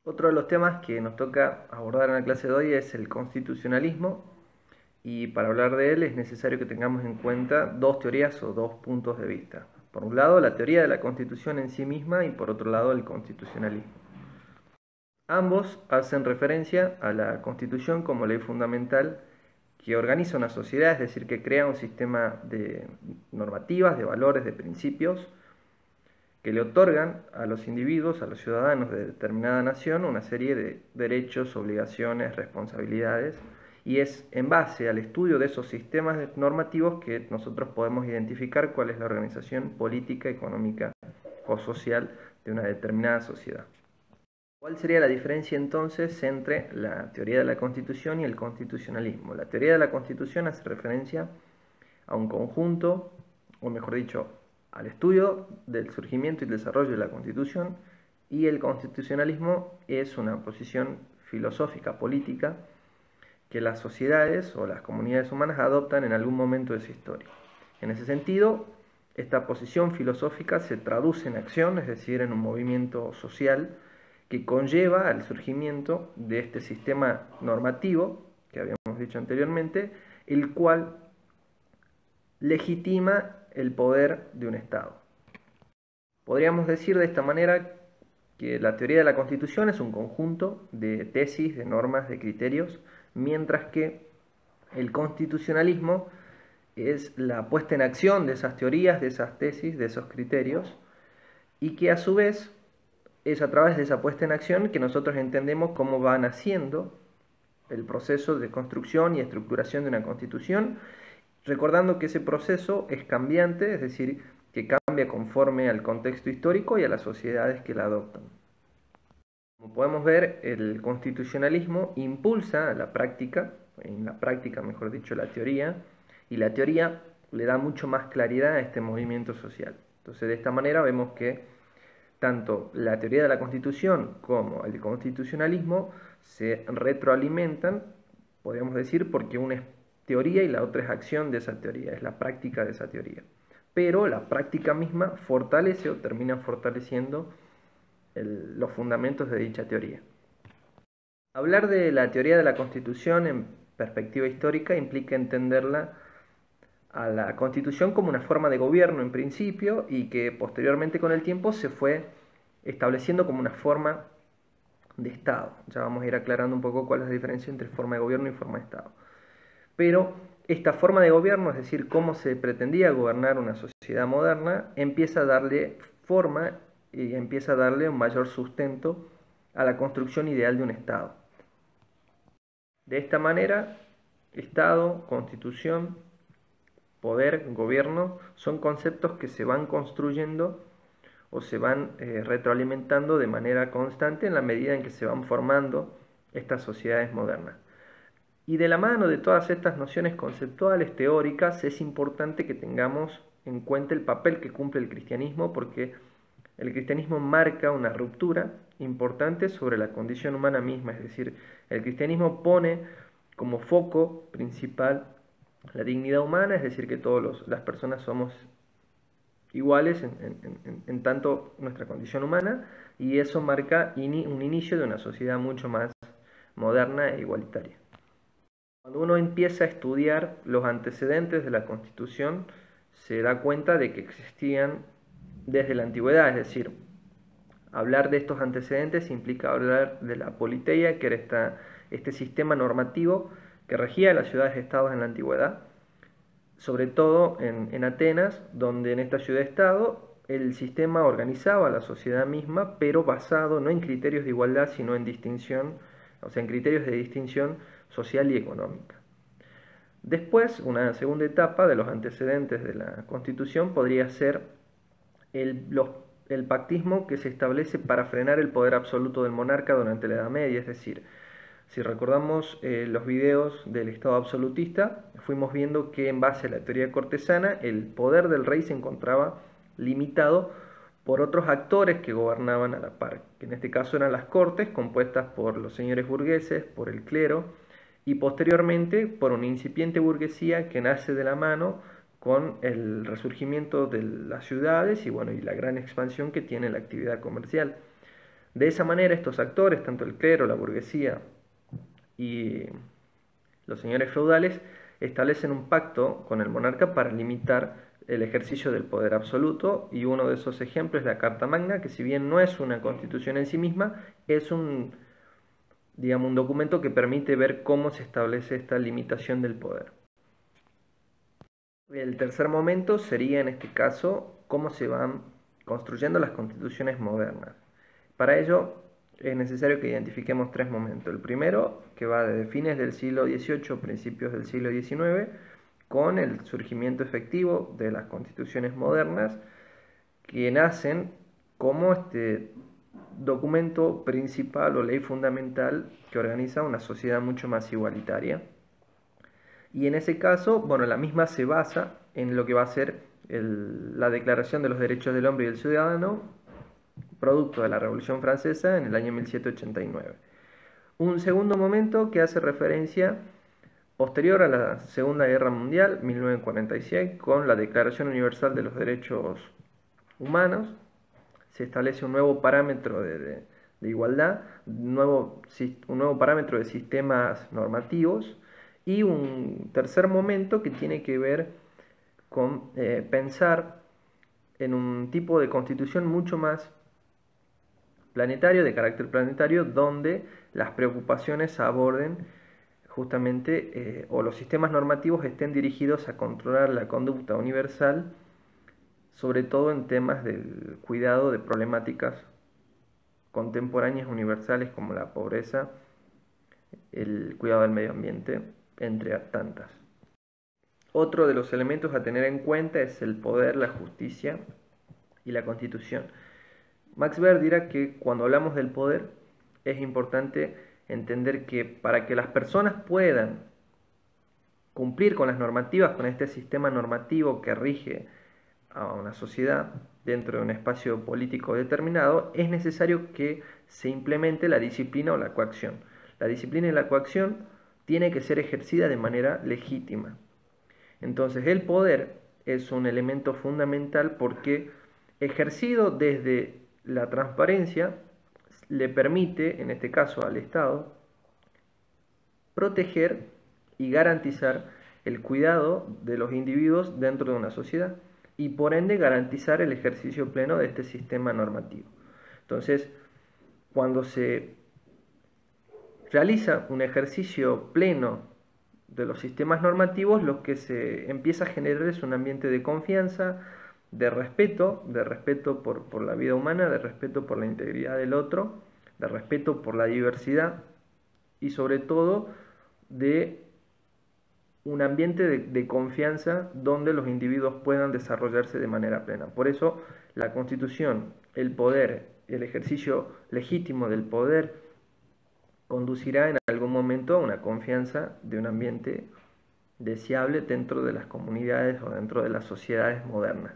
Otro de los temas que nos toca abordar en la clase de hoy es el constitucionalismo, y para hablar de él es necesario que tengamos en cuenta dos teorías o dos puntos de vista. Por un lado, la teoría de la Constitución en sí misma, y por otro lado, el constitucionalismo. Ambos hacen referencia a la Constitución como ley fundamental que organiza una sociedad, es decir, que crea un sistema de normativas, de valores, de principios, que le otorgan a los individuos, a los ciudadanos de determinada nación, una serie de derechos, obligaciones, responsabilidades, y es en base al estudio de esos sistemas normativos que nosotros podemos identificar cuál es la organización política, económica o social de una determinada sociedad. ¿Cuál sería la diferencia entonces entre la teoría de la Constitución y el constitucionalismo? La teoría de la Constitución hace referencia a un conjunto, o mejor dicho, al estudio del surgimiento y desarrollo de la Constitución, y el constitucionalismo es una posición filosófica, política, que las sociedades o las comunidades humanas adoptan en algún momento de su historia. En ese sentido, esta posición filosófica se traduce en acción, es decir, en un movimiento social que conlleva al surgimiento de este sistema normativo que habíamos dicho anteriormente, el cual legitima el poder de un Estado. Podríamos decir de esta manera que la teoría de la Constitución es un conjunto de tesis, de normas, de criterios, mientras que el constitucionalismo es la puesta en acción de esas teorías, de esas tesis, de esos criterios, y que a su vez es a través de esa puesta en acción que nosotros entendemos cómo va naciendo el proceso de construcción y estructuración de una constitución, recordando que ese proceso es cambiante, es decir, que cambia conforme al contexto histórico y a las sociedades que la adoptan. Como podemos ver, el constitucionalismo impulsa la práctica, en la práctica mejor dicho la teoría, y la teoría le da mucho más claridad a este movimiento social. Entonces de esta manera vemos que tanto la teoría de la Constitución como el constitucionalismo se retroalimentan, podríamos decir, porque una es teoría y la otra es acción de esa teoría, es la práctica de esa teoría. Pero la práctica misma fortalece o termina fortaleciendo los fundamentos de dicha teoría. Hablar de la teoría de la Constitución en perspectiva histórica implica entenderla a la Constitución como una forma de gobierno en principio, y que posteriormente con el tiempo se fue estableciendo como una forma de Estado. Ya vamos a ir aclarando un poco cuál es la diferencia entre forma de gobierno y forma de Estado. Pero esta forma de gobierno, es decir, cómo se pretendía gobernar una sociedad moderna, empieza a darle forma y empieza a darle un mayor sustento a la construcción ideal de un Estado. De esta manera, Estado, Constitución, poder, gobierno, son conceptos que se van construyendo o se van retroalimentando de manera constante en la medida en que se van formando estas sociedades modernas. Y de la mano de todas estas nociones conceptuales, teóricas, es importante que tengamos en cuenta el papel que cumple el cristianismo, porque el cristianismo marca una ruptura importante sobre la condición humana misma, es decir, el cristianismo pone como foco principal la dignidad humana, es decir, que todas las personas somos iguales en tanto nuestra condición humana, y eso marca un inicio de una sociedad mucho más moderna e igualitaria. Cuando uno empieza a estudiar los antecedentes de la Constitución, se da cuenta de que existían desde la antigüedad, es decir, hablar de estos antecedentes implica hablar de la politeia, que era este sistema normativo que regía las ciudades-estados en la antigüedad, sobre todo en Atenas, donde en esta ciudad-estado el sistema organizaba a la sociedad misma, pero basado no en criterios de igualdad, sino en distinción, o sea, en criterios de distinción social y económica. Después, una segunda etapa de los antecedentes de la Constitución podría ser el pactismo que se establece para frenar el poder absoluto del monarca durante la Edad Media, es decir, si recordamos los videos del Estado absolutista, fuimos viendo que en base a la teoría cortesana el poder del rey se encontraba limitado por otros actores que gobernaban a la par, que en este caso eran las cortes, compuestas por los señores burgueses, por el clero, y posteriormente por una incipiente burguesía que nace de la mano con el resurgimiento de las ciudades y, bueno, y la gran expansión que tiene la actividad comercial. De esa manera, estos actores, tanto el clero, la burguesía y los señores feudales, establecen un pacto con el monarca para limitar el ejercicio del poder absoluto, y uno de esos ejemplos es la Carta Magna, que si bien no es una constitución en sí misma, es un documento que permite ver cómo se establece esta limitación del poder. El tercer momento sería, en este caso, cómo se van construyendo las constituciones modernas. Para ello es necesario que identifiquemos tres momentos. El primero, que va desde fines del siglo XVIII, principios del siglo XIX, con el surgimiento efectivo de las constituciones modernas, que nacen como este documento principal o ley fundamental que organiza una sociedad mucho más igualitaria. Y en ese caso, bueno, la misma se basa en lo que va a ser la Declaración de los Derechos del Hombre y del Ciudadano, producto de la Revolución Francesa en el año 1789. Un segundo momento que hace referencia posterior a la Segunda Guerra Mundial, 1946, con la Declaración Universal de los Derechos Humanos, se establece un nuevo parámetro de igualdad, un nuevo parámetro de sistemas normativos, y un tercer momento que tiene que ver con pensar en un tipo de constitución mucho más planetario, de carácter planetario, donde las preocupaciones aborden justamente, o los sistemas normativos estén dirigidos a controlar la conducta universal, sobre todo en temas del cuidado de problemáticas contemporáneas universales como la pobreza, el cuidado del medio ambiente, entre tantas. Otro de los elementos a tener en cuenta es el poder, la justicia y la constitución. Max Weber dirá que cuando hablamos del poder es importante entender que para que las personas puedan cumplir con las normativas, con este sistema normativo que rige a una sociedad dentro de un espacio político determinado, es necesario que se implemente la disciplina o la coacción. La disciplina y la coacción tiene que ser ejercida de manera legítima. Entonces el poder es un elemento fundamental porque, ejercido desde la transparencia, le permite, en este caso al Estado, proteger y garantizar el cuidado de los individuos dentro de una sociedad, y por ende garantizar el ejercicio pleno de este sistema normativo. Entonces, cuando se realiza un ejercicio pleno de los sistemas normativos, lo que se empieza a generar es un ambiente de confianza, de respeto por la vida humana, de respeto por la integridad del otro, de respeto por la diversidad, y sobre todo de un ambiente de confianza donde los individuos puedan desarrollarse de manera plena. Por eso la Constitución, el poder, el ejercicio legítimo del poder conducirá en algún momento a una confianza de un ambiente deseable dentro de las comunidades o dentro de las sociedades modernas.